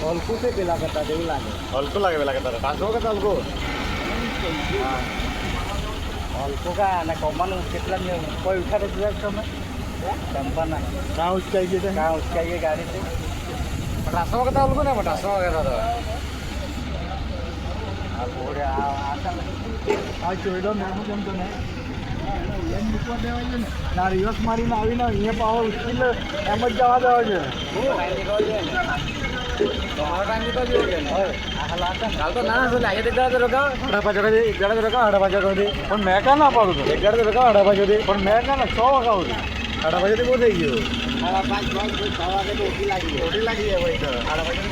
હલકું છે પેલા કરતા એવું લાગે. હલકું લાગે પેલા કરતા. પાછો કરતા હલકું. હલકું કા અને કમાનું કેટલા કોઈ ઉઠાડે છે તમે ચંપાના કાં ઉચકાઈ ગઈ કાં ઉચકાઈ ગઈ ગાડીથી પાછો કરતા હલકું ને પાછો કરતા આ ઘોડે આ ચોયડો નાનું કેમ તો ને એમ મૂકવા દેવાય છે ને ના રિવર્સ મારીને આવીને અહીંયા પાવર ઉચકી લે એમ જ જવા દેવા છે કાલ તો ના હશે લાગે એક ગાડા રોકા હડા પાછો એક ગાડા રોકા હડા પાછો પણ મેં કાં ના પાડું એક ગાડા રોકા હડા પાછો પણ મેં કાં ના 100 વગાવું હડા પાછો બહુ થઈ ગયું ઓછી લાગી થોડી લાગી જાય ભાઈ તો હડા પાછો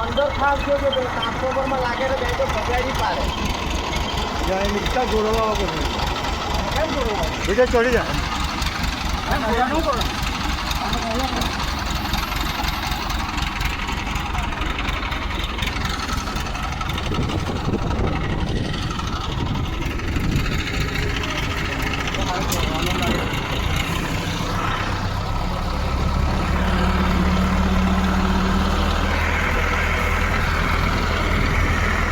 અંદર ખાસ છે કે ટ્રાન્સફોર્મરમાં લાગે તો બે તો બગાડી પાડે જાય નીકળતા જોડવા પડે કેમ જોડવા બીજા ચડી જાય શું કરો